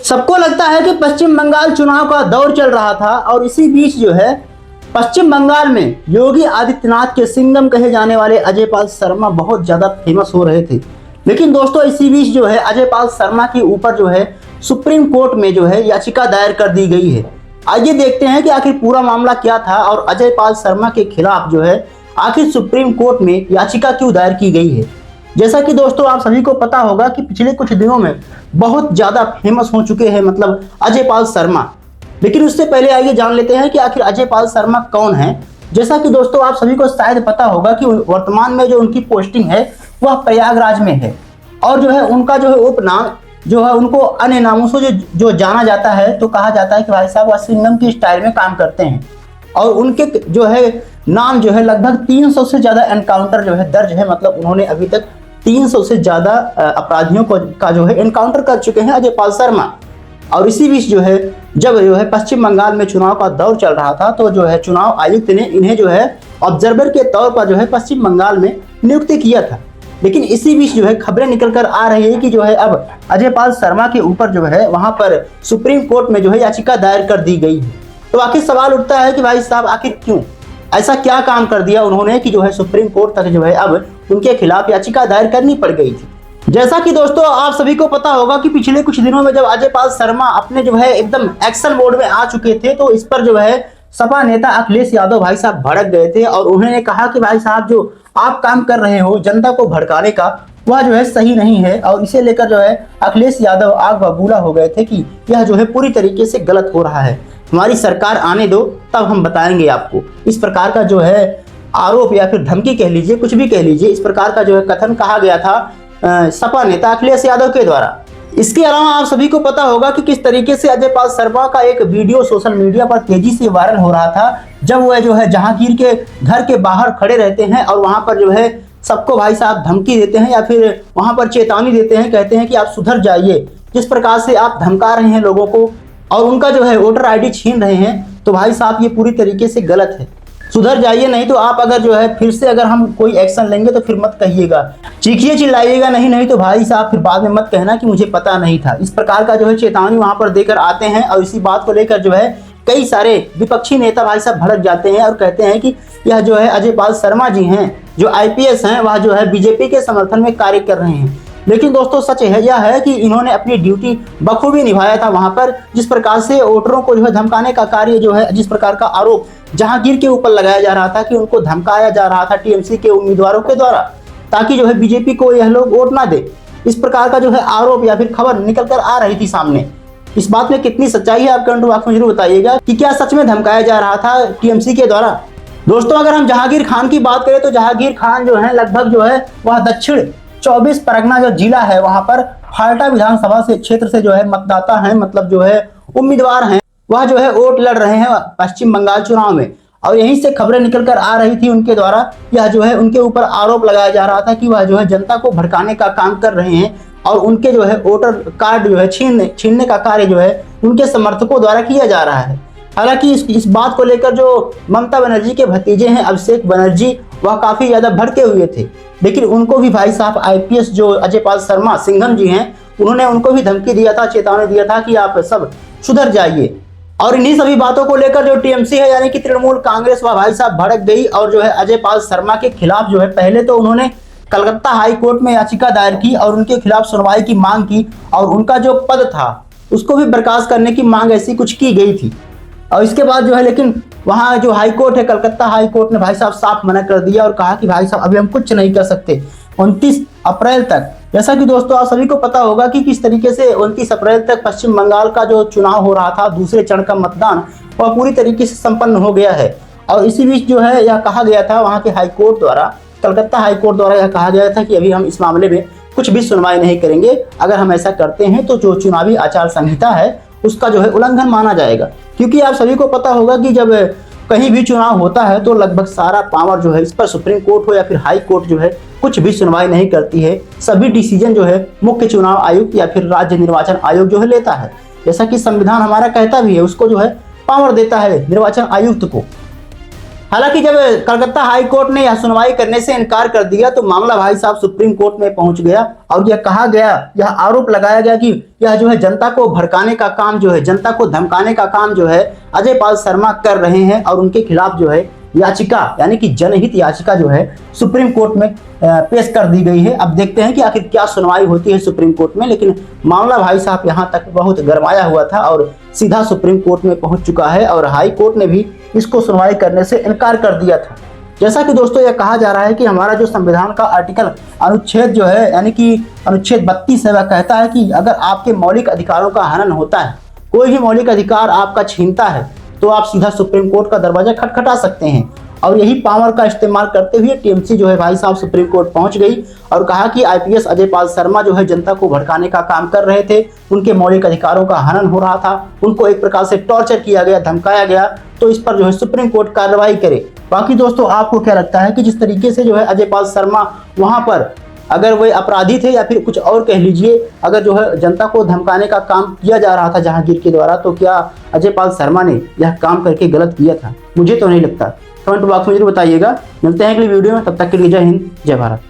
सबको लगता है कि पश्चिम बंगाल चुनाव का दौर चल रहा था और इसी बीच जो है पश्चिम बंगाल में योगी आदित्यनाथ के सिंघम कहे जाने वाले अजय पाल शर्मा बहुत ज्यादा फेमस हो रहे थे। लेकिन दोस्तों इसी बीच जो है अजय पाल शर्मा के ऊपर जो है सुप्रीम कोर्ट में जो है याचिका दायर कर दी गई है। आइए देखते हैं कि आखिर पूरा मामला क्या था और अजय पाल शर्मा के खिलाफ जो है आखिर सुप्रीम कोर्ट में याचिका क्यों दायर की गई है। जैसा कि दोस्तों आप सभी को पता होगा कि पिछले कुछ दिनों में बहुत ज्यादा फेमस हो चुके हैं मतलब अजय पाल शर्मा। लेकिन उससे पहले आइए जान लेते हैं कि आखिर अजय पाल शर्मा कौन है। जैसा कि दोस्तों आप सभी को शायद पता होगा कि वर्तमान में जो उनकी पोस्टिंग है वह प्रयागराज में है और जो है उनका जो है उपनाम जो है उनको अन्य नामों से जो जाना जाता है तो कहा जाता है कि भाई साहब वह सिंघम की स्टाइल में काम करते हैं और उनके जो है नाम जो है लगभग 300 से ज्यादा एनकाउंटर जो है दर्ज है। मतलब उन्होंने अभी तक 300 से ज्यादा अपराधियों का जो है एनकाउंटर कर चुके हैं अजय पाल शर्मा। और इसी बीच जो है जब जो है पश्चिम बंगाल में चुनाव का दौर चल रहा था तो जो है चुनाव आयुक्त ने इन्हें जो है ऑब्जर्वर के तौर पर जो है पश्चिम बंगाल में नियुक्त किया था। लेकिन इसी बीच जो है खबरें निकल कर आ रही है कि जो है अब अजय पाल शर्मा के ऊपर जो है वहां पर सुप्रीम कोर्ट में जो है याचिका दायर कर दी गई है। तो आखिर सवाल उठता है कि भाई साहब आखिर क्यों ऐसा क्या काम कर दिया उन्होंने कि जो है सुप्रीम कोर्ट तक जो है अब उनके खिलाफ याचिका दायर करनी पड़ गई थी। जैसा कि दोस्तों आप सभी को पता होगा कि पिछले कुछ दिनों में जब अजय पाल शर्मा अपने जो है एकदम एक्शन मोड में आ चुके थे तो इस पर जो है सपा नेता अखिलेश यादव भाई साहब भड़क गए थे और उन्होंने कहा कि भाई साहब जो आप काम कर रहे हो जनता को भड़काने का वह जो है सही नहीं है। और इसे लेकर जो है अखिलेश यादव आग बबूला हो गए थे कि यह जो है पूरी तरीके से गलत हो रहा है, हमारी सरकार आने दो तब हम बताएंगे आपको। इस प्रकार का जो है आरोप या फिर धमकी कह लीजिए, कुछ भी कह लीजिए, इस प्रकार का जो है कथन कहा गया था सपा नेता अखिलेश यादव के द्वारा। इसके अलावा आप सभी को पता होगा कि किस तरीके से अजय पाल शर्मा का एक वीडियो सोशल मीडिया पर तेजी से वायरल हो रहा था जब वह जो है जहांगीर के घर के बाहर खड़े रहते हैं और वहां पर जो है सबको भाई साहब धमकी देते हैं या फिर वहां पर चेतावनी देते हैं, कहते हैं कि आप सुधर जाइए, जिस प्रकार से आप धमका रहे हैं लोगों को और उनका जो है वोटर आईडी छीन रहे हैं तो भाई साहब ये पूरी तरीके से गलत है, सुधर जाइए, नहीं तो आप अगर जो है फिर से अगर हम कोई एक्शन लेंगे तो फिर मत कहिएगा, चीखिए चिल्लाइएगा, नहीं तो भाई साहब फिर बाद में मत कहना कि मुझे पता नहीं था। इस प्रकार का जो है चेतावनी वहां पर देकर आते हैं और इसी बात को लेकर जो है कई सारे विपक्षी नेता भाई साहब भड़क जाते हैं और कहते हैं कि यह जो है अजय पाल शर्मा जी हैं जो IPS हैं वह जो है बीजेपी के समर्थन में कार्य कर रहे हैं। लेकिन दोस्तों सच है यह है कि इन्होंने अपनी ड्यूटी बखूबी निभाया था वहां पर, जिस प्रकार से वोटरों को जो है धमकाने का कार्य जो है जिस प्रकार का आरोप जहांगीर के ऊपर लगाया जा रहा था कि उनको धमकाया जा रहा था TMC के उम्मीदवारों के द्वारा ताकि जो है बीजेपी को यह लोग वोट ना दे। इस प्रकार का जो है आरोप या फिर खबर निकल कर आ रही थी सामने। इस बात में कितनी सच्चाई है आप कमेंट बॉक्स में जरूर बताइएगा कि क्या सच में धमकाया जा रहा था TMC के द्वारा। दोस्तों अगर हम जहांगीर खान की बात करें तो जहांगीर खान जो है लगभग जो है वह दक्षिण 24 परगना जो जिला है वहां पर फाल्टा विधानसभा से क्षेत्र से जो है मतदाता हैं, मतलब जो है उम्मीदवार हैं, वह जो है वोट लड़ रहे हैं पश्चिम बंगाल चुनाव में। और यहीं से खबरें निकल कर आ रही थी उनके द्वारा, यह जो है उनके ऊपर आरोप लगाया जा रहा था कि वह जो है जनता को भड़काने का काम कर रहे हैं और उनके जो है वोटर कार्ड जो है छीनने का कार्य जो है उनके समर्थकों द्वारा किया जा रहा है। हालांकि इस बात को लेकर जो ममता बनर्जी के भतीजे हैं अभिषेक बनर्जी वह काफी ज्यादा भड़के हुए थे, लेकिन उनको भी भाई साहब IPS जो अजय पाल शर्मा सिंघम जी हैं उन्होंने उनको भी धमकी दिया था, चेतावनी दिया था कि आप सब सुधर जाइए। और इन्हीं सभी बातों को लेकर जो TMC है यानी कि तृणमूल कांग्रेस वह भाई साहब भड़क गई और जो है अजय पाल शर्मा के खिलाफ जो है पहले तो उन्होंने कलकत्ता हाई कोर्ट में याचिका दायर की और उनके खिलाफ सुनवाई की मांग की और उनका जो पद था उसको भी बर्खास्त करने की मांग ऐसी कुछ की गई थी। और इसके बाद जो है लेकिन वहां जो हाई कोर्ट है कलकत्ता हाई कोर्ट ने भाई साहब साफ मना कर दिया और कहा कि भाई साहब अभी हम कुछ नहीं कर सकते 29 अप्रैल तक। जैसा कि दोस्तों आप सभी को पता होगा कि किस तरीके से 29 अप्रैल तक पश्चिम बंगाल का जो चुनाव हो रहा था दूसरे चरण का मतदान वह पूरी तरीके से संपन्न हो गया है। और इसी बीच जो है यह कहा गया था वहां के हाई कोर्ट द्वारा, कलकत्ता हाई कोर्ट द्वारा यह कहा गया था कि अभी हम इस मामले में कुछ भी सुनवाई नहीं करेंगे, अगर हम ऐसा करते हैं तो जो चुनावी आचार संहिता है उसका जो है उल्लंघन माना जाएगा। क्योंकि आप सभी को पता होगा कि जब कहीं भी चुनाव होता है तो लगभग सारा पावर जो है इस पर सुप्रीम कोर्ट हो या फिर हाई कोर्ट जो है कुछ भी सुनवाई नहीं करती है, सभी डिसीजन जो है मुख्य चुनाव आयुक्त या फिर राज्य निर्वाचन आयोग जो है लेता है। जैसा कि संविधान हमारा कहता भी है, उसको जो है पावर देता है निर्वाचन आयुक्त को। हालांकि जब कलकत्ता हाई कोर्ट ने यह सुनवाई करने से इनकार कर दिया तो मामला भाई साहब सुप्रीम कोर्ट में पहुंच गया और यह कहा गया, यह आरोप लगाया गया कि यह जो है जनता को भड़काने का काम जो है, जनता को धमकाने का काम जो है अजय पाल शर्मा कर रहे हैं और उनके खिलाफ जो है याचिका यानी कि जनहित याचिका जो है सुप्रीम कोर्ट में पेश कर दी गई है। अब देखते हैं कि आखिर क्या सुनवाई होती है सुप्रीम कोर्ट में, लेकिन मामला भाई साहब यहाँ तक बहुत गरमाया हुआ था और सीधा सुप्रीम कोर्ट में पहुंच चुका है और हाई कोर्ट ने भी इसको सुनवाई करने से इनकार कर दिया था। जैसा कि दोस्तों यह कहा जा रहा है कि हमारा जो संविधान का आर्टिकल अनुच्छेद जो है यानी कि अनुच्छेद 32 है, वह कहता है कि अगर आपके मौलिक अधिकारों का हनन होता है, कोई भी मौलिक अधिकार आपका छीनता है, तो आप सीधा सुप्रीम कोर्ट का दरवाजा खटखटा सकते हैं। और यही पावर का इस्तेमाल करते हुए टीएमसी जो है भाई साहब सुप्रीम कोर्ट पहुंच गई और कहा कि आईपीएस अजय पाल शर्मा जो है जनता को भड़काने का काम कर रहे थे, उनके मौलिक अधिकारों का हनन हो रहा था, उनको एक प्रकार से टॉर्चर किया गया, धमकाया गया, तो इस पर जो है सुप्रीम कोर्ट कार्रवाई करे। बाकी दोस्तों आपको क्या लगता है कि जिस तरीके से जो है अजय पाल शर्मा वहां पर अगर वे अपराधी थे या फिर कुछ और कह लीजिए, अगर जो है जनता को धमकाने का काम किया जा रहा था जहांगीर के द्वारा, तो क्या अजय पाल शर्मा ने यह काम करके गलत किया था? मुझे तो नहीं लगता। कमेंट बॉक्स में जरूर बताइएगा। मिलते हैं अगली वीडियो में, तब तक के लिए जय हिंद, जय भारत।